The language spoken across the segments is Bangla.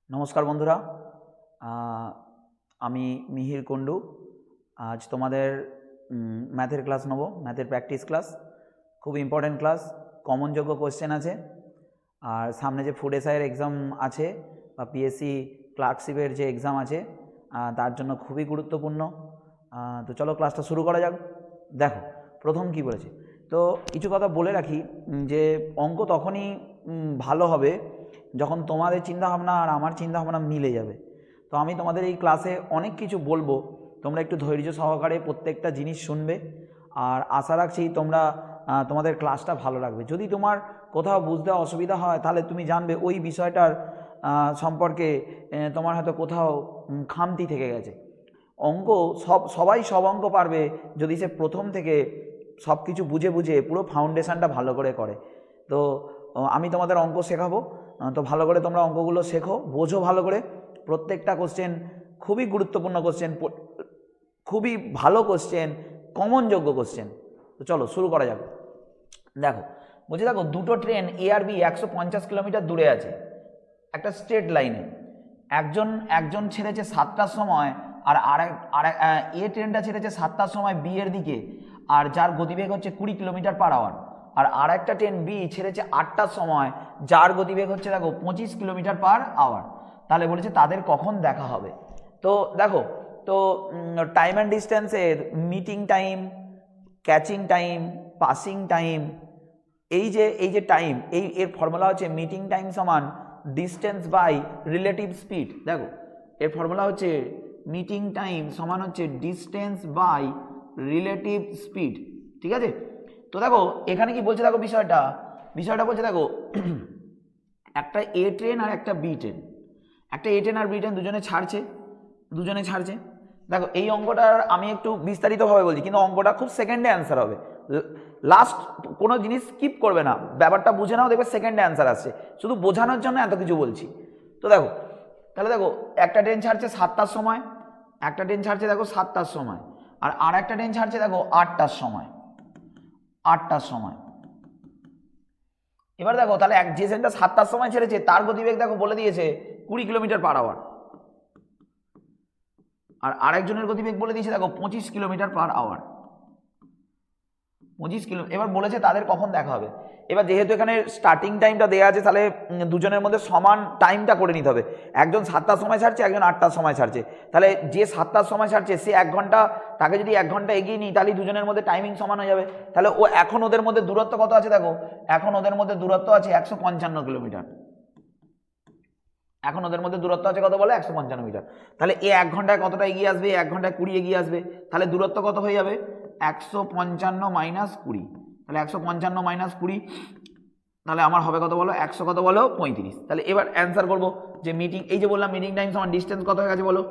নমস্কার বন্ধুরা, আমি মিহির কুণ্ডু। আজ তোমাদের ম্যাথের ক্লাস নেব, ম্যাথের প্র্যাকটিস ক্লাস। খুব ইম্পর্টেন্ট ক্লাস, কমনযোগ্য কোশ্চেন আছে। আর সামনে যে ফুড এসআইয়ের এক্সাম আছে বা পিএসসি ক্লার্কশিপের যে এক্সাম আছে তার জন্য খুবই গুরুত্বপূর্ণ। তো চলো ক্লাসটা শুরু করা যাক। দেখো প্রথম কি বলেছে, তো কিছু কথা বলে রাখি যে অঙ্ক তখনই ভালো হবে যখন তোমাদের চিন্তাভাবনা আর আমার চিন্তাভাবনা মিলে যাবে। তো আমি তোমাদের এই ক্লাসে অনেক কিছু বলবো, তোমরা একটু ধৈর্য সহকারে প্রত্যেকটা জিনিস শুনবে। আর আশা রাখছি তোমরা তোমাদের ক্লাসটা ভালো লাগবে। যদি তোমার কোথাও বুঝতে অসুবিধা হয় তাহলে তুমি জানবে ওই বিষয়টার সম্পর্কে তোমার হয়তো কোথাও খামতি থেকে গেছে। অঙ্ক সবাই সব অঙ্ক পারবে যদি সে প্রথম থেকে সব কিছু বুঝে বুঝে পুরো ফাউন্ডেশনটা ভালো করে করে। তো আমি তোমাদের অঙ্ক শেখাবো, তো ভালো করে তোমরা অঙ্কগুলো শেখো, বোঝো ভালো করে। প্রত্যেকটা কোশ্চেন খুবই গুরুত্বপূর্ণ কোশ্চেন, খুবই ভালো কোশ্চেন, কমনযোগ্য কোশ্চেন। তো চলো শুরু করা যাক। দেখো বলছি, দেখো দুটো ট্রেন এ আর বি 150 কিলোমিটার দূরে আছে একটা স্ট্রেট লাইনে। একজন ছেড়েছে 7টার সময়, আর এ ট্রেনটা ছেড়েছে 7টার সময় বি এর দিকে, আর যার গতিবেগ হচ্ছে 20 কিলোমিটার পার আওয়ার। আর আরেকটা ট্রেন বি ছেড়েছে 8টার সময়, যার গতিবেগ হচ্ছে দেখো 25 কিলোমিটার পার আওয়ার। তাহলে বলেছে তাদের কখন দেখা হবে। তো দেখো, তো টাইম অ্যান্ড ডিস্টেন্সের meeting time, catching time, passing time, এই যে টাইম, এর ফর্মুলা হচ্ছে মিটিং টাইম সমান ডিস্টেন্স বাই রিলেটিভ স্পিড। দেখো এর ফর্মুলা হচ্ছে মিটিং টাইম সমান হচ্ছে ডিস্টেন্স বাই রিলেটিভ স্পিড, ঠিক আছে। তো দেখো এখানে কি বলছে, দেখো বিষয়টা বলছে, দেখো একটা এ ট্রেন আর একটা বি ট্রেন, একটা এ ট্রেন আর বি ট্রেন দুজনে ছাড়ছে। দেখো এই অঙ্কটার আমি একটু বিস্তারিতভাবে বলছি, কিন্তু অঙ্কটা খুব সেকেন্ডে অ্যান্সার হবে। লাস্ট কোনো জিনিস স্কিপ করবে না, ব্যাপারটা বুঝে নাও, দেখবে সেকেন্ডে অ্যান্সার আসছে। শুধু বোঝানোর জন্য এত কিছু বলছি। তো দেখো তাহলে দেখো একটা ট্রেন ছাড়ছে 7টার সময়, একটা ট্রেন ছাড়ছে দেখো 7টার সময়, আর একটা ট্রেন ছাড়ছে দেখো 8টার সময়। এবার দেখো তাহলে যে ট্রেনটা 7টার সময় ছেড়েছে তার গতিবেগ দেখো বলে দিয়েছে 20 কিলোমিটার পার আওয়ার, আর আরেকজনের গতিবেগ বলে দিয়েছে দেখো 25 কিলোমিটার পার আওয়ার। 25 কিলো। এবার বলেছে তাদের কখন দেখা হবে। এবার যেহেতু এখানে স্টার্টিং টাইমটা দেওয়া আছে, তাহলে দুজনের মধ্যে সমান টাইমটা করে নিতে হবে। একজন 7টার সময় ছাড়ছে, একজন 8টার সময় ছাড়ছে। তাহলে যে 7টার সময় ছাড়ছে সে 1 ঘন্টা, তাকে যদি 1 ঘন্টা এগিয়ে নিই তাহলে দুজনের মধ্যে টাইমিং সমান হয়ে যাবে। তাহলে এখন ওদের মধ্যে দূরত্ব কত আছে, দেখো এখন ওদের মধ্যে দূরত্ব আছে 155 কিলোমিটার। এখন ওদের মধ্যে দূরত্ব আছে কত বলে, 155 মিটার। তাহলে 1 ঘন্টায় কতটা এগিয়ে আসবে, 1 ঘন্টায় 20 এগিয়ে আসবে। তাহলে দূরত্ব কত হয়ে যাবে, 155 মাইনাস 20। তাহলে 155 মাইনাস 20, তাহলে আমার হবে কত বলো, 100 কত বলো 35। তাহলে এবার অ্যান্সার করবো যে মিটিং, এই যে বললাম মিটিং টাইম সমান ডিস্টেন্স কত হয়ে গেছে বলো,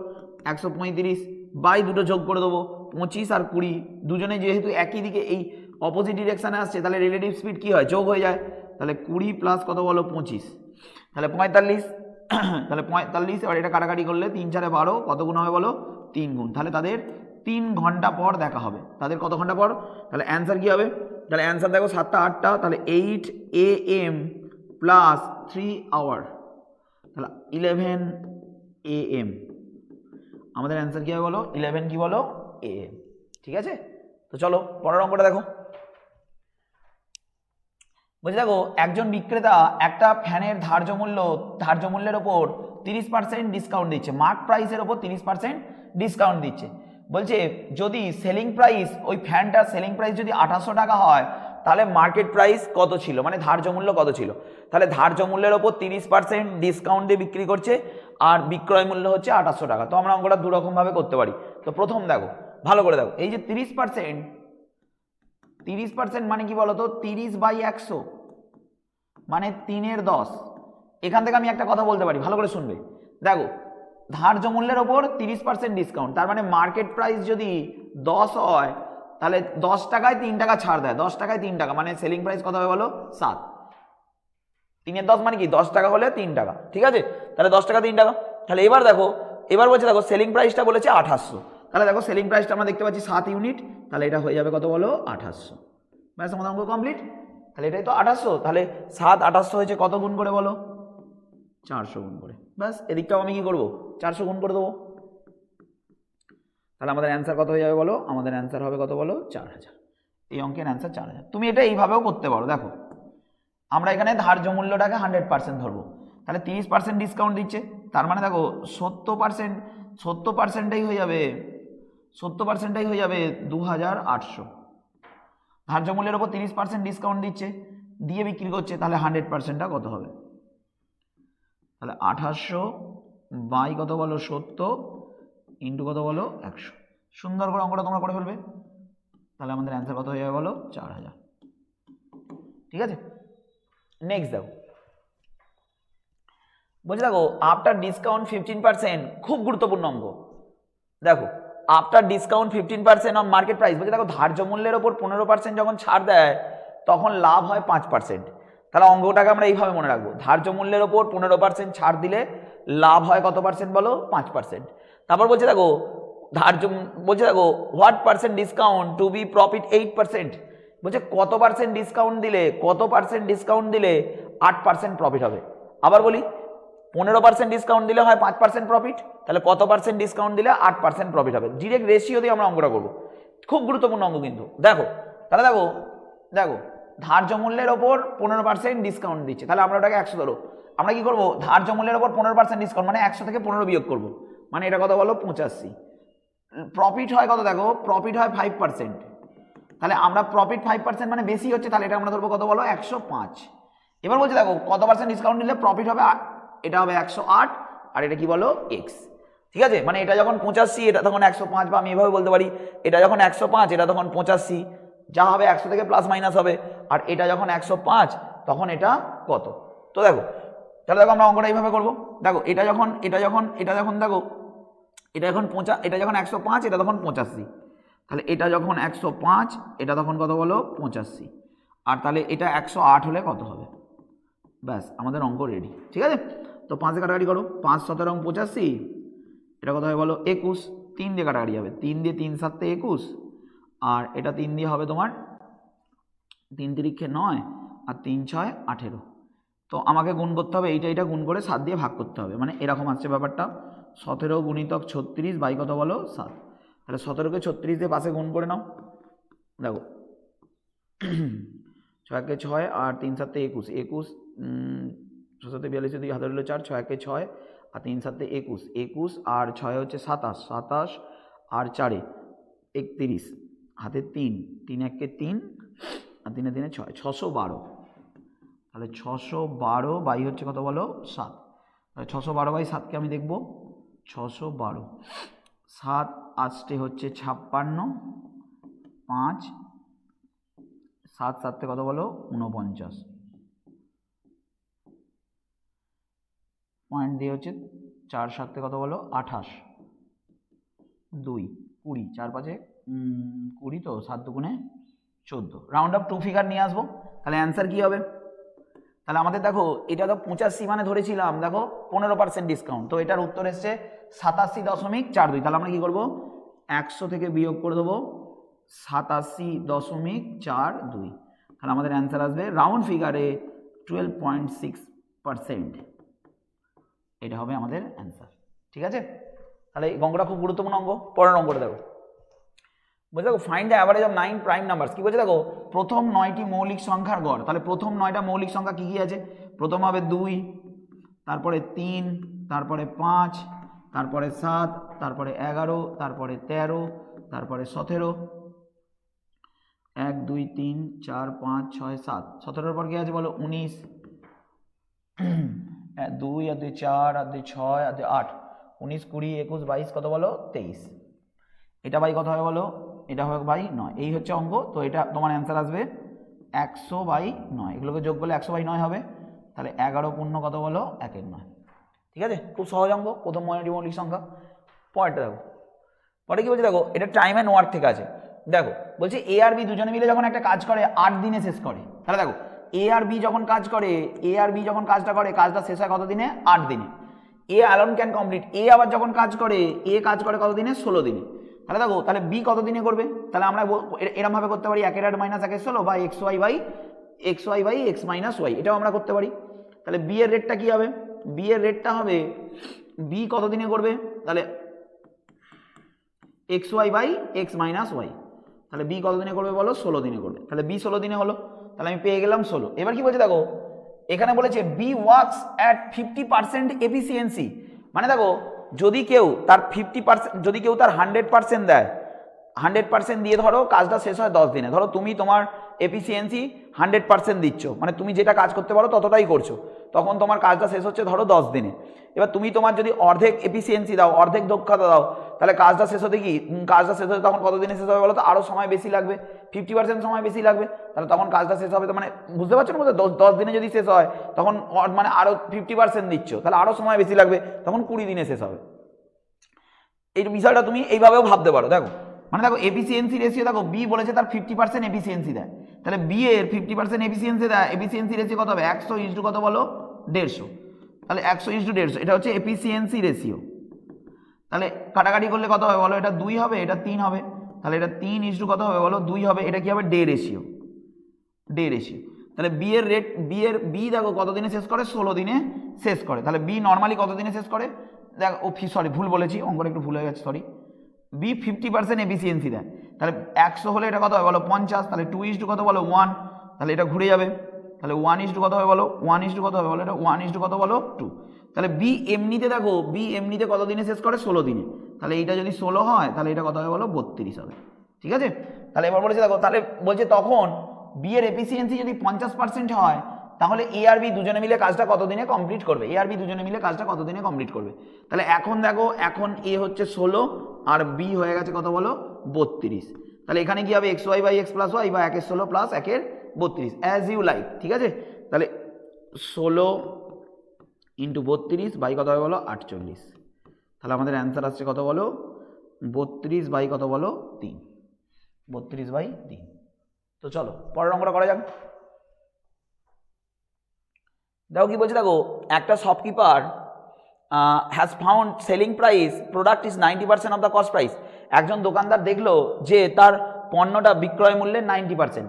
135 বাই দুটো যোগ করে দেবো 25 আর 20, দুজনে যেহেতু একই দিকে এই অপোজিট ডিরেকশানে আসছে তাহলে রিলেটিভ স্পিড কি হয়, যোগ হয়ে যায়। তাহলে 20 প্লাস কত বলো 25, তাহলে 45। তাহলে 45, এবার এটা কাটাকাটি করলে 3 4 12, কত গুণ হবে বলো, 3 গুণ। তাহলে তাদের 3 ঘন্টা পর দেখা হবে। তাদের কত ঘন্টা পর, তাহলে অ্যান্সার কি হবে, তাহলে অ্যান্সার দেখো 7টা 8টা, তাহলে 8 AM প্লাস 3 আওয়ার, তাহলে 11 AM। আমাদের অ্যান্সার কি হবে বলো, 11 কি বলো AM, ঠিক আছে। তো চলো পরের অঙ্কটা দেখো। বলছি দেখো একজন বিক্রেতা একটা ফ্যানের ধার্য মূল্যের ওপর 30% ডিসকাউন্ট দিচ্ছে, মার্ক প্রাইসের ওপর 30% ডিসকাউন্ট দিচ্ছে। বলছে যদি সেলিং প্রাইস, ওই ফ্যানটার সেলিং প্রাইস যদি 2800 টাকা হয় তাহলে মার্কেট প্রাইস কত ছিল, মানে ধার্য মূল্য কত ছিল। তাহলে ধার্য মূল্যের ওপর 30% ডিসকাউন্ট দিয়ে বিক্রি করছে, আর বিক্রয় মূল্য হচ্ছে 2800 টাকা। তো আমরা অঙ্কটা দুরকমভাবে করতে পারি। তো প্রথম দেখো ভালো করে দেখো, এই যে 30% মানে কি বলতো, 30/100 মানে 3/10। এখান থেকে আমি একটা কথা বলতে পারি, ভালো করে শুনবে। দেখো ধার্য মূল্যের ওপর 30% ডিসকাউন্ট, তার মানে মার্কেট প্রাইস যদি 10 হয় তাহলে 10 টাকায় 3 টাকা ছাড় দেয়, 10 টাকায় 3 টাকা, মানে সেলিং প্রাইস কত হবে বলো 7। 3/10 মানে কি 10 টাকা হলে 3 টাকা, ঠিক আছে। তাহলে 10 টাকা 3 টাকা। তাহলে এবার দেখো, এবার বলছে দেখো সেলিং প্রাইসটা বলেছে 2800, তাহলে দেখো সেলিং প্রাইসটা আমরা দেখতে পাচ্ছি 7 ইউনিট, তাহলে এটা হয়ে যাবে কত বলো 2800। ব্যাস আমাদের অঙ্ক কমপ্লিট। তাহলে এটাই তো 2800, তাহলে 7 2800 হয়েছে কত গুণ করে বলো, 400 গুণ করে। ব্যাস এদিকটাও আমি কি করব, 400 গুণ করে দেবো। তাহলে আমাদের অ্যান্সার কত হয়ে যাবে বলো, আমাদের অ্যান্সার হবে কত বলো, 4000। এই অঙ্কের অ্যান্সার 4000। তুমি এটা এইভাবেও করতে পারো। দেখো আমরা এখানে ধার্য মূল্যটাকে 100% ধরবো, তাহলে 30% ডিসকাউন্ট দিচ্ছে, তার মানে দেখো 70%টাই হয়ে যাবে, 70%টাই হয়ে যাবে 2800। ধার্য মূল্যের ওপর 30% ডিসকাউন্ট দিচ্ছে, দিয়ে বিক্রি করছে, তাহলে 100%টা কত হবে, তাহলে 2800 বাই কত বলো 70 ইন্টু কত বলো 100। সুন্দর করে অঙ্কটা তোমরা করে ফেলবে, তাহলে আমাদের অ্যান্সার কত হয়ে যাবে বলো, 4000। ঠিক আছে, নেক্সট দেখো, বলছি দেখো আফটার ডিসকাউন্ট 15%, খুব গুরুত্বপূর্ণ অঙ্ক। দেখো after discount 15% on market price, বলছে দেখো ধার্য মূল্যের ওপর 15% যখন ছাড় দেয় তখন লাভ হয় 5%। তাহলে অঙ্কটাকে আমরা এইভাবে মনে রাখবো, ধার্য মূল্যের ওপর 15% ছাড় দিলে লাভ হয় কত পার্সেন্ট বলো, 5%। তারপর বলছে দেখো বলছে দেখো what percent discount to be profit 8%, বলছে কত পার্সেন্ট ডিসকাউন্ট দিলে 8% প্রফিট হবে। আবার বলি 15% ডিসকাউন্ট দিলে হয় 5% প্রফিট, তাহলে কত পার্সেন্ট ডিসকাউন্ট দিলে 8% প্রফিট হবে। ডিরেক্ট রেশিও দিয়ে আমরা অঙ্কটা করবো, খুব গুরুত্বপূর্ণ অঙ্ক কিন্তু। দেখো তাহলে দেখো ধার্য মূল্যের ওপর 15% ডিসকাউন্ট দিচ্ছে, তাহলে আমরা ওটাকে 100 ধরো। আমরা কি করবো, ধার্য মূল্যের ওপর 15% ডিসকাউন্ট মানে 100 থেকে 15 বিয়োগ করবো, মানে এটা কত বলো 85। প্রফিট হয় কত, দেখো প্রফিট হয় 5%, তাহলে আমরা প্রফিট 5% মানে বেশি হচ্ছে, তাহলে এটা আমরা ধরবো কত বলো 105। এবার বলছে দেখো কত পার্সেন্ট ডিসকাউন্ট নিলে প্রফিট হবে, এটা হবে 108, আর এটা কি বলো এক্স। ঠিক আছে, মানে এটা যখন 85 এটা তখন 105, বা আমি এভাবে বলতে পারি এটা যখন 105 এটা তখন 85, যা হবে 100 থেকে প্লাস মাইনাস হবে, আর এটা যখন 105 তখন এটা কত। তো দেখো তাহলে দেখো আমরা অঙ্কটা এইভাবে করবো। দেখো এটা যখন দেখো এটা যখন এটা যখন 105 এটা তখন 85, তাহলে এটা যখন 105 এটা তখন কত বলো 85, আর তাহলে এটা 108 হলে কত হবে। ব্যাস আমাদের অঙ্ক রেডি। ঠিক আছে, তো 5 দিয়ে কাটাকাটি করো, 5 17 85, এটা কত হবে বলো 21, 3 দিয়ে কাটাকাটি হবে, 3 দিয়ে 3 7 21, আর এটা 3 দিয়ে হবে তোমার 3 তিরিক্ষে 9, আর 3 6 18। তো আমাকে গুণ করতে হবে, এইটা গুণ করে 7 দিয়ে ভাগ করতে হবে, মানে এরকম আসছে ব্যাপারটা। 17 গুণিতক 36 বাই কত বলো 7, তাহলে 17কে 36 দিয়ে পাশে গুণ করে নাও। দেখো 6 কে 6 আর 3 7 21, 21 6 7 42, 2 হাতে হলো 4, 6 কে 6 আর 3 7 21, 21 আর 6 হচ্ছে 27, 27 আর 4 31, হাতে 3, 3 1 কে 3 আর 3 3 6, 612। তাহলে 612 বাই হচ্ছে কত বলো 7, তাহলে 612 বাই 7কে আমি দেখব 612, 7 8 হচ্ছে 56, 5 7 7 কত বলো 49, পয়েন্ট দিয়ে হচ্ছে 4 7 কত বলো 28, 2 20, 4 5 20, তো 7 দুগুণে 14, রাউন্ড আপ 2 ফিগার নিয়ে আসবো। তাহলে অ্যান্সার কি হবে, তাহলে আমাদের দেখো এটা তো 85 মানে ধরেছিলাম, দেখো 15% ডিসকাউন্ট, তো এটার উত্তর এসছে 87.42। তাহলে আমরা কি করবো 100 থেকে বিয়োগ করে দেবো 87.42, তাহলে আমাদের অ্যান্সার আসবে রাউন্ড ফিগারে 12.6%। এটা হবে আমাদের অ্যান্সার। ঠিক আছে, তাহলে এই অঙ্কটা খুব গুরুত্বপূর্ণ অঙ্ক। পরের অঙ্কটা দেখো, বলছে দেখো find the average of 9 prime numbers. কি বলছে দেখো প্রথম 9টি মৌলিক সংখ্যার গড়, তাহলে প্রথম 9টা মৌলিক সংখ্যা কি কি আছে, প্রথম হবে 2, তারপরে 3, তারপরে 5, তারপরে 7, তারপরে 11, তারপরে 13, তারপরে 17, 1 2 3 4 5 6 7, 17 পর কি আছে বলো 19, 2 আর 2 4 আর 2 6 আর 2 8, 19 20 21 22 কত বলো 23, এটা বাই কত হবে বলো, এটা হবে বাই 9। এই হচ্ছে অঙ্ক। তো এটা তোমার অ্যান্সার আসবে 100/9, এগুলোকে যোগ করলে 100/9 হবে, তাহলে 11 পূর্ণ কত বলো 1 এর 9। ঠিক আছে, খুব সহজ অঙ্ক, প্রথম 9টি মৌলিক সংখ্যা। পরেরটা দেখো, পরে কি বলছে দেখো এটা টাইম অ্যান্ড ওয়ার্ক থেকে আছে। দেখো বলছে এ আর বি দুজনে মিলে যখন একটা কাজ করে 8 দিনে শেষ করে, তাহলে দেখো এ আর বি যখন কাজটা করে কাজটা শেষ হয় কত দিনে 8 দিনে। এ অ্যালোন ক্যান কমপ্লিট, এ আবার যখন কাজ করে কাজ করে কত দিনে 16 দিনে। তাহলে দেখো তাহলে বি কত দিনে করবে, তাহলে আমরা এরকম ভাবে করতে পারি 1 এর 8 - 1 এর 16 বা xy by x y by x minus y, এটাও আমরা করতে পারি। তাহলে বি এর রেটটা কী হবে? বি এর রেটটা হবে, বি কত দিনে করবে? তাহলে x y by x minus y. তাহলে বি কত দিনে করবে বলো? 16 দিনে করবে। তাহলে বি 16 দিনে হলো, তাহলে আমি পেয়ে গেলাম 16। এবার কি বলছে দেখো, এখানে বলেছে বি ওয়ার্কস অ্যাট 50% এফিসিয়েন্সি। মানে দেখো যদি কেউ তার 50%, যদি কেউ তার 100% দেয়, 100% দিয়ে ধরো কাজটা শেষ হয় 10 দিনে। ধরো তুমি তোমার এফিসিয়েন্সি 100% দিচ্ছ, মানে তুমি যেটা কাজ করতে পারো ততটাই করছো, তখন তোমার কাজটা শেষ হচ্ছে ধরো 10 দিনে। এবার তুমি তোমার যদি অর্ধেক এফিসিয়েন্সি দাও, অর্ধেক দক্ষতা দাও, তাহলে কাজটা শেষ হতে কি, কাজটা শেষ হতে তখন কত দিনে শেষ হবে বলো তো? আরও সময় বেশি লাগবে, 50% সময় বেশি লাগবে। তাহলে তখন কাজটা শেষ হবে, তো মানে বুঝতে পারছো না? 10 দিনে যদি শেষ হয় তখন মানে আরও 50% দিচ্ছ, তাহলে আরও সময় বেশি লাগবে, তখন 20 দিনে শেষ হবে। এই বিষয়টা তুমি এইভাবেও ভাবতে পারো। দেখো মানে দেখো এফিসিয়েন্সি রেশিও, দেখো বি বলেছে তার 50% এফিসিয়েন্সি দেয়, তাহলে বি এর 50% এফিসিয়েন্সি দেয়, এফিসিয়েন্সি রেশিও কত হবে? 100 কত বলো? 150। তাহলে 100:150, এটা হচ্ছে এফিসিয়েন্সি রেশিও। তাহলে কাটাকাটি করলে কত হবে বলো? এটা 2 হবে, এটা 3 হবে, তাহলে এটা 3 কত হবে বলো? 2 হবে। এটা কি হবে? Day ratio, day ratio. তাহলে বি এর রেট, বি দেখো কত দিনে শেষ করে? 16 দিনে শেষ করে। তাহলে বি নর্মালি কত দিনে শেষ করে? দেখ সরি ভুল বলেছি, অঙ্কটা একটু ভুল হয়ে গেছে, সরি। বি 50% এফিসিয়েন্সি দেয়, তাহলে 100 হলে এটা কত হবে বলো? 50। তাহলে 2 কত বলো? 1। তাহলে এটা ঘুরে যাবে, তাহলে 1 কত হবে বলো? 1 কত হবে বলো? এটা 1 কত বলো? 2। তাহলে বি এমনিতে দেখো, বি এমনিতে কত দিনে শেষ করে? 16 দিনে। তাহলে এইটা যদি 16 হয় তাহলে এটা কত হবে বলো? 32 হবে। ঠিক আছে? তাহলে এবার বলেছে দেখো, তাহলে বলছে তখন বি এর এফিসিয়েন্সি যদি 50% হয়, তাহলে এ আর বি দুজনে মিলে কাজটা কত দিনে কমপ্লিট করবে? এ আর বি দুজনে মিলে কাজটা কত দিনে কমপ্লিট করবে? তাহলে এখন দেখো, এখন এ হচ্ছে 16 আর বি হয়ে গেছে কত বলো? 32। তাহলে এখানে কি হবে? X y by x plus y বা 1/16 প্লাস 1/32, অ্যাজ ইউ লাইক। ঠিক আছে? তাহলে 16 × 32 বাই কত হবে বলো? 48। তাহলে আমাদের অ্যান্সার আসছে কত বলো? 32 বাই কত বলো? 3। 32/3। তো চলো পরের অঙ্কটা করা যাক। দেখো কি বলছে, দেখো একটা shopkeeper has found selling price product is 90% of the cost price. একজন দোকানদার দেখলো যে তার পণ্যটা বিক্রয় মূল্যের 90%,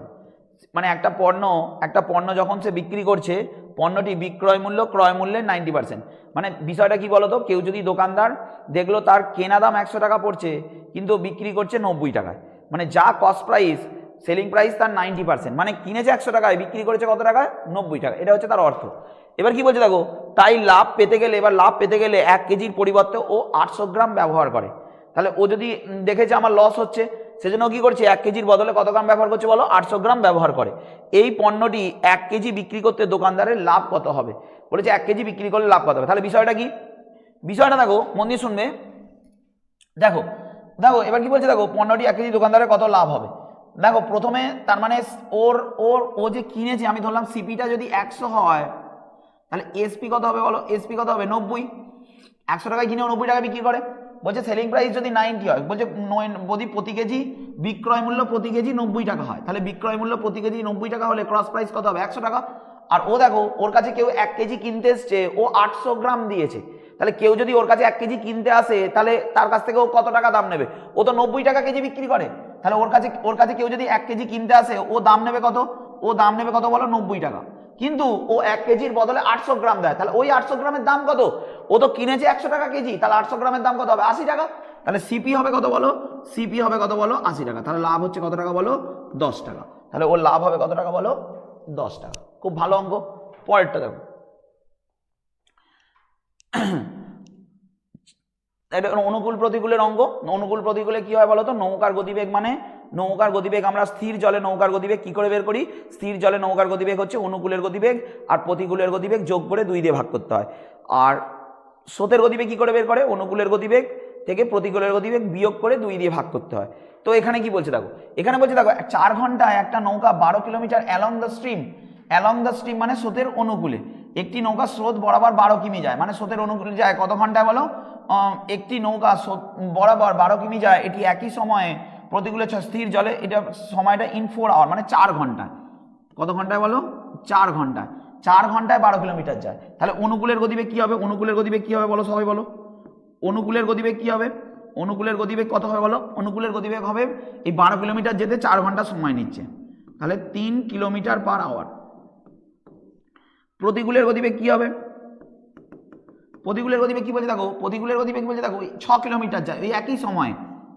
মানে একটা পণ্য যখন সে বিক্রি করছে, পণ্যটি বিক্রয় মূল্য ক্রয় মূল্যের 90%। মানে বিষয়টা কি বলতো, কেউ যদি দোকানদার দেখলো তার কেনা দাম 100 টাকা পড়ছে কিন্তু বিক্রি করছে 90 টাকায়, মানে যা কস্ট প্রাইস, সেলিং প্রাইস তার 90%, মানে কিনেছে 100 টাকায়, বিক্রি করেছে কত টাকায়? 90 টাকা। এটা হচ্ছে তার অর্থ। এবার কি বলছে দেখো, তাই লাভ পেতে গেলে 1 কেজির পরিবর্তে ও 800 গ্রাম ব্যবহার করে। তাহলে ও যদি দেখেছে আমার লস হচ্ছে, সেজন্য কি করছে? 1 কেজির বদলে কত গ্রাম ব্যবহার করছে বলো? 800 গ্রাম ব্যবহার করে। এই পণ্যটি 1 কেজি বিক্রি করতে দোকানদারের লাভ কত হবে? বলেছে 1 কেজি বিক্রি করলে লাভ কত হবে। তাহলে বিষয়টা কি? বিষয়টা দেখো মন দিয়ে শুনবে। দেখো দেখো এবার কি বলছে, দেখো পণ্যটি 1 কেজি দোকানদারের কত লাভ হবে। দেখো প্রথমে তার মানে ও যে কিনেছে, আমি ধরলাম সিপিটা যদি 100 হয়, তাহলে এসপি কত হবে বলো? এসপি কত হবে? 90। 100 টাকায় কিনেও 90 টাকা বিক্রি করে। বলছে সেলিং প্রাইস যদি 90 হয়, বলছে যদি প্রতি কেজি বিক্রয় মূল্য প্রতি কেজি 90 টাকা হয়, তাহলে বিক্রয় মূল্য প্রতি কেজি 90 টাকা হলে ক্রস প্রাইস কত হবে? 100 টাকা। আর ও দেখো ওর কাছে কেউ 1 কেজি কিনতে এসছে, ও 800 গ্রাম দিয়েছে, তাহলে কেউ যদি ওর কাছে 1 কেজি কিনতে আসে, তাহলে তার কাছ থেকে ও কত টাকা দাম নেবে? ও তো 90 টাকা কেজি বিক্রি করে, তাহলে ওর কাছে কেউ যদি 1 কেজি কিনতে আসে, ও দাম নেবে কত? ও দাম নেবে কত বলো? 90 টাকা। কিন্তু ও 1 কেজির বদলে 800 গ্রাম দেয়, তাহলে ওই 800 গ্রামের দাম কত? ও তো কিনেছে 100 টাকা কেজি, তাহলে 800 গ্রামের দাম কত হবে? 80 টাকা। তাহলে সিপি হবে কত বলো? সিপি হবে কত বলো? 80 টাকা। তাহলে লাভ হচ্ছে কত টাকা বলো? 10 টাকা। তাহলে ওর লাভ হবে কত টাকা বলো? 10 টাকা। খুব ভালো অঙ্ক। পরেরটা দেখো, এটা অনুকূল প্রতিকূলের অঙ্ক। অনুকূল প্রতিকূলে কি হয় বলো তো? নৌকার গতিবেগ, মানে নৌকার গতিবেগ আমরা স্থির জলে নৌকার গতিবেগ কি করে বের করি? স্থির জলে নৌকার গতিবেগ হচ্ছে অনুকূলের গতিবেগ আর প্রতিকূলের গতিবেগ যোগ করে 2 দিয়ে ভাগ করতে হয়। আর স্রোতের গতিবেগ কি করে বের করে? অনুকূলের গতিবেগ থেকে প্রতিকূলের গতিবেগ বিয়োগ করে 2 দিয়ে ভাগ করতে হয়। তো এখানে কি বলছে দেখো, এখানে বলছে দেখো 4 ঘন্টায় একটা নৌকা 12 কিলোমিটার অ্যালং দ্য স্ট্রিম মানে স্রোতের অনুকূলে, একটি নৌকা স্রোত বরাবর 12 কিমি যায়, মানে স্রোতের অনুকূলে যায় কত ঘন্টায় বলো? একটি নৌকা বরাবর 12 কিমি যায়, এটি একই সময়ে প্রতিকূলে স্থির জলে, এটা সময়টা ইন 4 আওয়ার, মানে 4 ঘন্টায়। কত ঘন্টায় বলো? 4 ঘন্টায়। 4 ঘন্টায় 12 কিলোমিটার যায়। তাহলে অনুকূলের গতিবেগ কি হবে? অনুকূলের গতিবেগ কি হবে বলো সবাই বলো? অনুকূলের গতিবেগ কি হবে? অনুকূলের গতিবেগ কত হবে বলো? অনুকূলের গতিবেগ হবে এই 12 কিলোমিটার যেতে 4 ঘন্টা সময় নিচ্ছে, তাহলে 3 কিলোমিটার পার আওয়ার। প্রতিকূলের গতিবেগ কি হবে? প্রতিকূলের গতিবেগ কি বলছে দেখো, প্রতিকূলের গতিবেগ বলছে দেখো 6 কিলোমিটার যায়, ওই একই সময়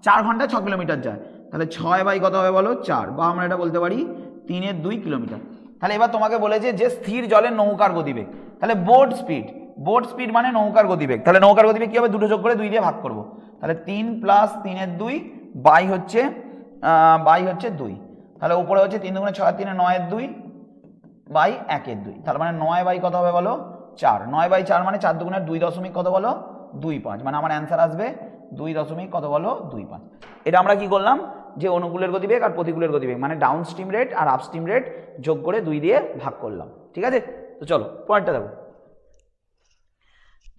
4 ঘন্টায় 6 কিলোমিটার যায়, তাহলে 6 বাই কত হবে বলো 4, বা আমরা এটা বলতে পারি 3/2 কিলোমিটার। তাহলে এবার তোমাকে বলেছে যে স্থির জলের নৌকার গতিবেগ, তাহলে বোট স্পিড, বোট স্পিড মানে নৌকার গতিবেগ, তাহলে নৌকার গতিবেগ কি হবে, দুটো যোগ করে 2 দিয়ে ভাগ করব, তাহলে 3 + 3/2 বাই হচ্ছে 2, তাহলে উপরে হচ্ছে 3 দুগুণে 6 3 9/2 বাই 1/2, তার মানে 9 বাই কত হবে বলো 4, 9 বাই 4 মানে 4 দুগুণে 2 দশমিক কত বলো 25, মানে আমার অ্যান্সার আসবে 2 দশমিক কত বলো 25। এটা আমরা কি করলাম, যে অনুকূলের গতিবেগ আর প্রতিকূলের গতিবেগ মানে ডাউন স্ট্রিম রেট আর আপস্ট্রিম রেট যোগ করে 2 দিয়ে ভাগ করলাম। ঠিক আছে, তো চলো পয়েন্টটা দেখো।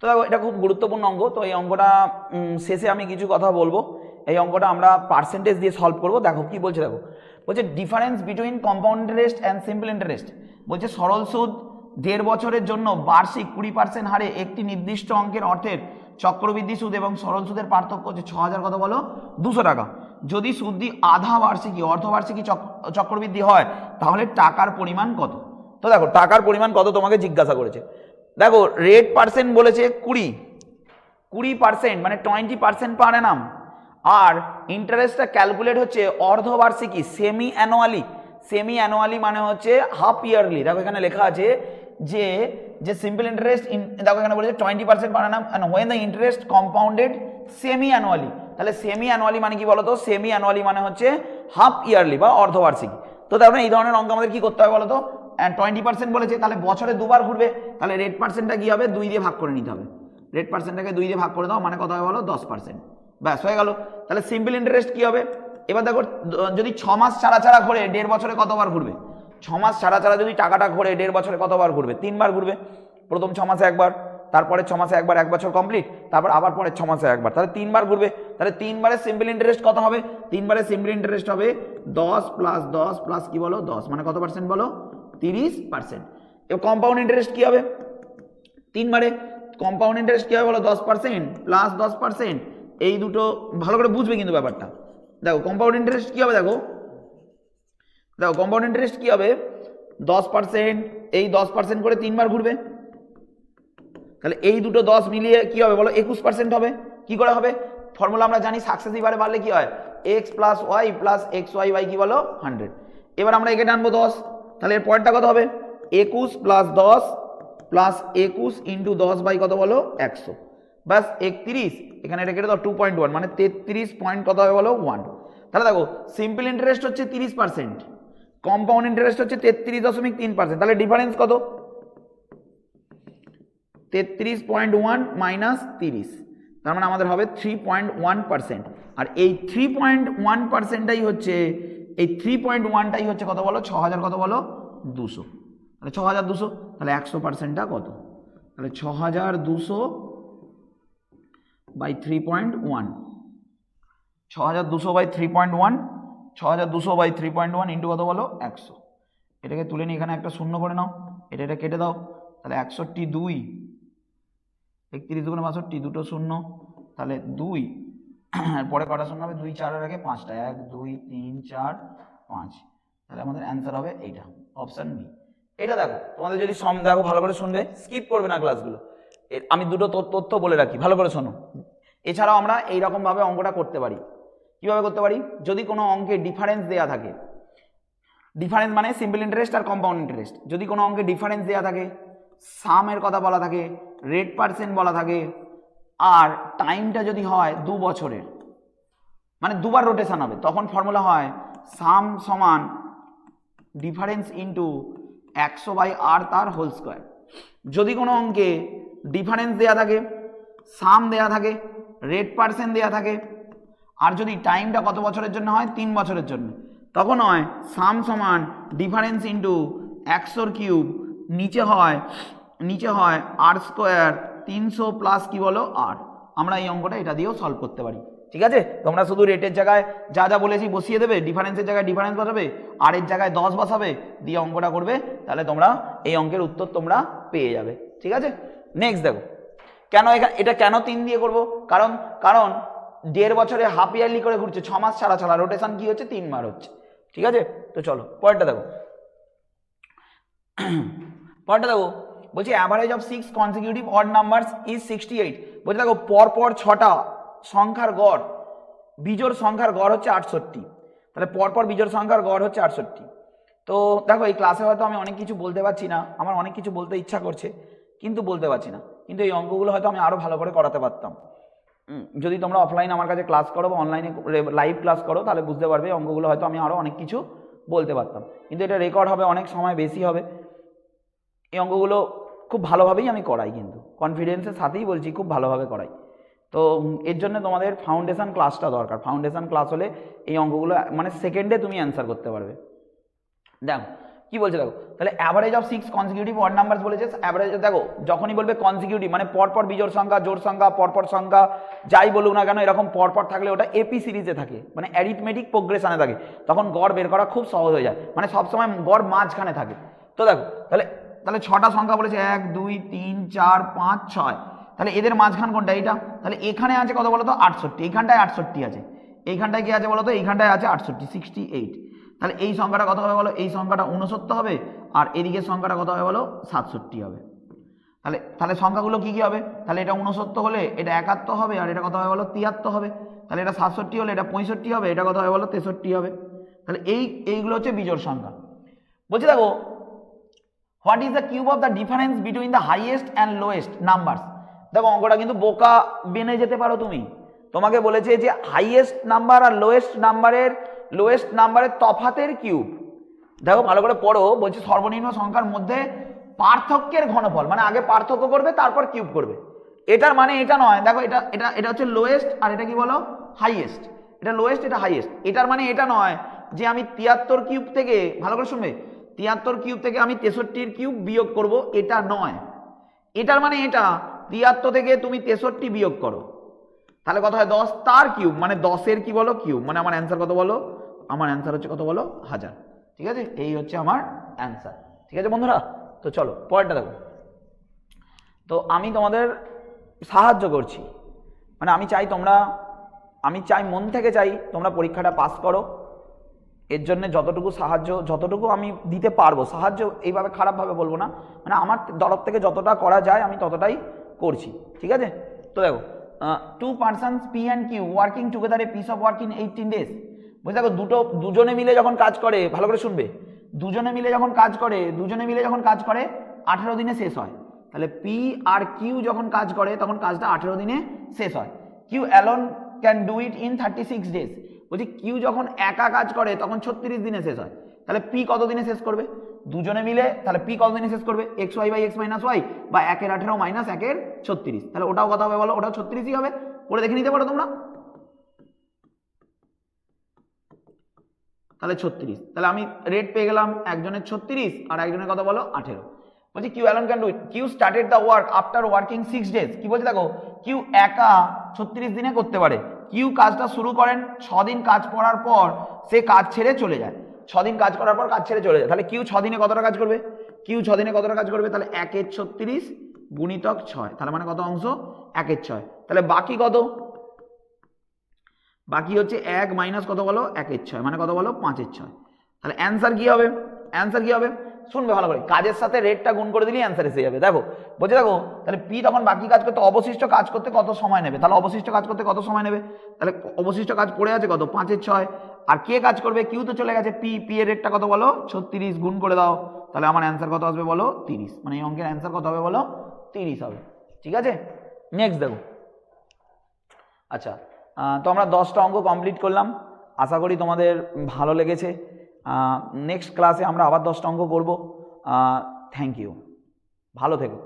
তো দেখো এটা খুব গুরুত্বপূর্ণ অঙ্ক, তো এই অঙ্কটা শেষে আমি কিছু কথা বলবো। এই অঙ্কটা আমরা পার্সেন্টেজ দিয়ে সলভ করবো। দেখো কি বলছে, দেখো বলছে difference between compound interest and simple interest, বলছে সরল সুদ 1.5 বছরের জন্য বার্ষিক 20% হারে একটি নির্দিষ্ট অঙ্কের অর্থের চক্রবৃদ্ধি সুদ এবং সরল সুদের পার্থক্য হচ্ছে 6000 কত বলো 200 টাকা। যদি সুদটি আধা বার্ষিকী অর্ধবার্ষিকী চক্রবৃদ্ধি হয় তাহলে টাকার পরিমাণ কত? তো দেখো টাকার পরিমাণ কত তোমাকে জিজ্ঞাসা করেছে। দেখো রেট পার্সেন্ট বলেছে 20% মানে 20% পার অ্যানাম, আর ইন্টারেস্টটা ক্যালকুলেট হচ্ছে অর্ধবার্ষিকী সেমি অ্যানুয়ালি মানে হচ্ছে হাফ ইয়ারলি। দেখো এখানে লেখা আছে যে সিম্পল ইন্টারেস্ট, দেখো এখানে বলেছে 20% per annum and when the interest compounded semi annually. তাহলে সেমি অ্যানুয়ালি মানে কি বলতো, সেমি অ্যানুয়ালি মানে হচ্ছে হাফ ইয়ারলি বা অর্ধবার্ষিকী। তো তার মানে এই ধরনের অঙ্ক আমাদের কি করতে হবে বলতো, 20% বলেছে, তাহলে বছরে দুবার ঘুরবে, তাহলে রেট পার্সেন্টটা কি হবে 2 দিয়ে ভাগ করে নিতে হবে, রেট পার্সেন্টটাকে 2 দিয়ে ভাগ করে দাও, মানে কত হবে বলো 10%, ব্যাস হয়ে গেল। তাহলে সিম্পল ইন্টারেস্ট কি হবে, এবার দেখো যদি 6 মাস ছাড়া ঘোরে 1.5 বছরে কতবার ঘুরবে, 6 মাস ছাড়া যদি টাকাটা ঘোরে 1.5 বছরে কতবার ঘুরবে, 3 বার ঘুরবে। প্রথম 6 মাসে একবার, তারপরে 6 মাসে একবার, 1 বছর কমপ্লিট, তারপর আবার পরে 6 মাসে একবার, তাহলে 3 বার ঘুরবে। তাহলে 3 বারের সিম্পল ইন্টারেস্ট কত হবে, 3 বারের সিম্পল ইন্টারেস্ট হবে 10 + 10 + কি বলো 10, মানে কত পার্সেন্ট বলো 30%। এবার কম্পাউন্ড ইন্টারেস্ট কি হবে, 3 বারে কম্পাউন্ড ইন্টারেস্ট কি হবে বলো 10% + 10%, এই দুটো ভালো করে বুঝবে কিন্তু ব্যাপারটা। দেখো কম্পাউন্ড ইন্টারেস্ট কি হবে, দেখো কম্পাউন্ড ইন্টারেস্ট কি হবে 10%, এই 10% করে 3 বার ঘুরবে, তাহলে এই দুটো 10 মিলিয়ে কি হবে বলো 21% হবে। কি করে হবে, ফর্মুলা আমরা জানি, সাকসেসিভ হারে বাড়লে কি হয় x + y + xy বাই কি বলো 100। এবার আমরা একে টানবো 10, তাহলে এর পয়েন্টটা কত হবে 21 + 10 + 21 × 10 বাই কত বলো 100, বাস 31, এখানে এটা কেটে দাও 2.1 মানে 33 পয়েন্ট কত হবে বলো 1। তাহলে দেখো সিম্পল ইন্টারেস্ট হচ্ছে 30%, কম্পাউন্ড ইন্টারেস্ট হচ্ছে 33.3%, তাহলে ডিফারেন্স কত 33.1 - 30, তার মানে আমাদের হবে 3.1%, আর এই 3.1%টাই হচ্ছে, এই 3.1টাই হচ্ছে কত বলো 6000 কত বলো 200, তাহলে 6200, তাহলে 100%টা কত, তাহলে 6200 বাই 3.1, 6200 বাই 3.1, 6200 বাই 3.1 ইন্টু কত বলো 100, এটাকে তুলে নিয়ে এখানে একটা শূন্য করে নাও, এটা কেটে দাও, তাহলে 61 2, 31 2 62, দুটো শূন্য, তাহলে 2, পরে কটা শূন্য হবে 2 4 এর আগে 5টা, 1 2 3 4 5, তাহলে আমাদের অ্যান্সার হবে এইটা, অপশন বি। এটা দেখো তোমাদের যদি সম দেখো ভালো করে শুনবে, স্কিপ করবে না ক্লাসগুলো, আমি দুটো তথ্য বলে রাখি ভালো করে শোনো। এছাড়াও আমরা এইরকম ভাবে অঙ্কটা করতে পারি, কিভাবে করতে পারি, যদি কোনো অঙ্কে ডিফারেন্স দেয়া থাকে, ডিফারেন্স মানে সিম্পল ইন্টারেস্ট আর কম্পাউন্ড ইন্টারেস্ট, যদি কোনো অঙ্কে ডিফারেন্স দেয়া থাকে, সামের কথা বলা থাকে, রেট পার্সেন্ট বলা থাকে, আর টাইমটা যদি হয় 2 বছরের, মানে দুবার রোটেশন হবে, তখন ফর্মুলা হয় সাম সমান ডিফারেন্স ইন্টু 100/r তার হোল স্কোয়ার। যদি কোনো অঙ্কে ডিফারেন্স দেয়া থাকে, সাম দেয়া থাকে, রেট পার্সেন্ট দেয়া থাকে, আর যদি টাইমটা কত বছরের জন্য হয় 3 বছরের জন্য, তখন হয় সাম সমান ডিফারেন্স ইন্টু 100 কিউব, নিচে হয় r স্কোয়ার 300 প্লাস কি বলো r। আমরা এই অঙ্কটা এটা দিয়েও সলভ করতে পারি, ঠিক আছে। তোমরা শুধু রেটের জায়গায় যা যা বলেছি বসিয়ে দেবে, ডিফারেন্সের জায়গায় ডিফারেন্স বসাবে, আর এর জায়গায় 10 বসাবে, দিয়ে অঙ্কটা করবে, তাহলে তোমরা এই অঙ্কের উত্তর তোমরা পেয়ে যাবে, ঠিক আছে। নেক্সট দেখো, কেন এটা কেন 3 দিয়ে করব, কারণ 1.5 বছরে হাফ ইয়ারলি করে ঘুরছে, 6 মাস ছাড়া রোটেশন কি হচ্ছে 3 বার হচ্ছে, ঠিক আছে। তো চলো পয়েন্টটা দেখো, বলছি average of 6 consecutive odd numbers is 68। বলছি দেখো পরপর 6টা সংখ্যার গড়, বিজোড় সংখ্যার গড় হচ্ছে 68। তাহলে পরপর বিজোড় সংখ্যার গড় হচ্ছে 68। তো দেখো এই ক্লাসে হয়তো আমি অনেক কিছু বলতে পারছি না, আমার অনেক কিছু বলতে ইচ্ছা করছে কিন্তু বলতে পারছি না, কিন্তু এই অঙ্কগুলো হয়তো আমি আরও ভালো করে করাতে পারতাম। যদি তোমরা অফলাইন আমার কাছে ক্লাস করো বা অনলাইনে লাইভ ক্লাস করো তাহলে বুঝতে পারবে অঙ্কগুলো হয়তো আমি আরও অনেক কিছু বলতে পারতাম, কিন্তু এটা রেকর্ড হবে, অনেক সময় বেশি হবে। এই অঙ্কগুলো খুব ভালোভাবেই আমি করাই, কিন্তু কনফিডেন্সের সাথেই বলছি খুব ভালোভাবে করাই। তো এর জন্য তোমাদের ফাউন্ডেশন ক্লাসটা দরকার। ফাউন্ডেশন ক্লাস হলে এই অঙ্কগুলো মানে সেকেন্ডে তুমি অ্যান্সার করতে পারবে। দেখো কি বলছে, দেখো তাহলে average of 6 consecutive odd numbers বলেছে। অ্যাভারেজ দেখো যখনই বলবে কনসিকিউটিভ মানে পরপর বিজোড় সংখ্যা, জোড় সংখ্যা, পরপর সংখ্যা যাই বলুক না কেন এরকম পরপর থাকলে ওটা এপি সিরিজে থাকে, মানে অ্যারিথমেটিক প্রোগ্রেশনে থাকে, তখন গড় বের করা খুব সহজ হয়ে যায়, মানে সবসময় গড় মাঝখানে থাকে। তো দেখো তাহলে তাহলে 6টা সংখ্যা বলেছে 1 2 3 4 5 6, তাহলে এদের মাঝখান কোনটা? এইটা। তাহলে এখানে আছে কত বলো তো 68, এইখানটায় 68 আছে, এইখানটায় কি আছে বলো তো? এইখানটায় আছে 68, 68। তাহলে এই সংখ্যাটা কত হবে বলো? এই সংখ্যাটা 69 হবে, আর এদিকের সংখ্যাটা কত হবে বলো? 67 হবে। তাহলে তাহলে সংখ্যাগুলো কি কি হবে? তাহলে এটা 69 হলে এটা 71 হবে, আর এটা কত হবে বলো? 73 হবে। তাহলে এটা 67 হলে এটা 65 হবে, এটা কত হবে বলো? 63 হবে। তাহলে এইগুলো হচ্ছে বিজোড় সংখ্যা। বলছি দেখো what is the cube of the difference between the highest and lowest numbers. দেখো অঙ্কটা কিন্তু বোকা বেনে যেতে পারো তুমি। তোমাকে বলেছে যে হাইয়েস্ট নাম্বার আর লোয়েস্ট নাম্বারের তফাতের কিউব। দেখো ভালো করে পড়ো, বলছে সর্বনিম্ন সংখ্যার মধ্যে পার্থক্যের ঘনফল, মানে আগে পার্থক্য করবে তারপর কিউব করবে। এটার মানে এটা নয়, দেখো এটা এটা এটা হচ্ছে লোয়েস্ট আর এটা কি বলো? হাইয়েস্ট। এটা লোয়েস্ট, এটা হাইয়েস্ট। এটার মানে এটা নয় যে আমি 73 কিউব থেকে, ভালো করে শুনবে, 73 কিউব থেকে আমি 63 কিউব বিয়োগ করব, এটা নয়। এটার মানে এটা 73 থেকে তুমি 63 বিয়োগ করো, তাহলে কত হয়? 10 তার কিউব, মানে 10-এর কি বলো? কিউব। মানে আমার অ্যান্সার কত বলো? আমার অ্যান্সার হচ্ছে কত বলো? 1000। ঠিক আছে, এই হচ্ছে আমার অ্যান্সার। ঠিক আছে বন্ধুরা, তো চলো পরেরটা দেখো। তো আমি তোমাদের সাহায্য করছি, মানে আমি চাই মন থেকে চাই তোমরা পরীক্ষাটা পাস করো। এর জন্য যতটুকু আমি দিতে পারবো সাহায্য, এইভাবে খারাপভাবে বলবো না, মানে আমার তরফ থেকে যতটা করা যায় আমি ততটাই করছি। ঠিক আছে, তো দেখো 2 persons P and Q working together a piece of work in 18 days। বুঝতে দেখো দুজনে মিলে যখন কাজ করে, ভালো করে শুনবে, দুজনে মিলে যখন কাজ করে 18 দিনে শেষ হয়। তাহলে P আর Q যখন কাজ করে তখন কাজটা 18 দিনে শেষ হয়। Q alone can do it in 36 days। বলছি Q যখন একা কাজ করে তখন 36 দিনে শেষ হয়। তাহলে P কত দিনে শেষ করবে? দুজনে মিলে তাহলে P কত দিনে শেষ করবে? xy by x minus y বা 1-এর 18 মাইনাস 1-এর 36। তাহলে ওটাও কত হবে বলো? ওটাও 36ই হবে। করে দেখে নিতে পারো তোমরা। তাহলে 36, তাহলে আমি রেট পেয়ে গেলাম, একজনের 36 আর একজনের কত বলো? 18। বলছি Q alone can do it। Q started the work after working 6 days। কি বলছে দেখো, Q একা 36 দিনে করতে পারে। Q কাজটা শুরু করেন 6 দিন কাজ করার পর সে কাজ ছেড়ে চলে যায়। 6 দিন কাজ করার পর কাজ ছেড়ে চলে যায়। তাহলে Q 6 দিনে কতটা কাজ করবে? তাহলে 1-এর 36 গুণিতক 6, তাহলে মানে কত অংশ? 1-এর 6। তাহলে বাকি কত? বাকি হচ্ছে 1 মাইনাস কত বলো? 1-এর 6, মানে কত বলো? 5-এর 6। তাহলে অ্যান্সার কি হবে? শুনবে ভালো করে, কাজের সাথে রেটটা গুণ করে দিলেই অ্যান্সার এসে যাবে। দেখো বলছে দেখো তাহলে P তখন বাকি কাজ করতে অবশিষ্ট কাজ করতে কত সময় নেবে? তাহলে অবশিষ্ট কাজ করতে কত সময় নেবে? তাহলে অবশিষ্ট কাজ পড়ে আছে কত? 5-এর 6। আর কে কাজ করবে? Q তো চলে গেছে। P এর রেটটা কত বলো? 36 গুণ করে দাও, তাহলে আমার অ্যান্সার কত আসবে বলো? 30। মানে এই অঙ্কের অ্যান্সার কত হবে বলো? 30 হবে। ঠিক আছে, নেক্সট দেখো। আচ্ছা, তো আমরা 10টা অঙ্ক কমপ্লিট করলাম, আশা করি তোমাদের ভালো লেগেছে। নেক্সট ক্লাসে আমরা আবার 10টা অঙ্ক করব। থ্যাংক ইউ, ভালো থেকো।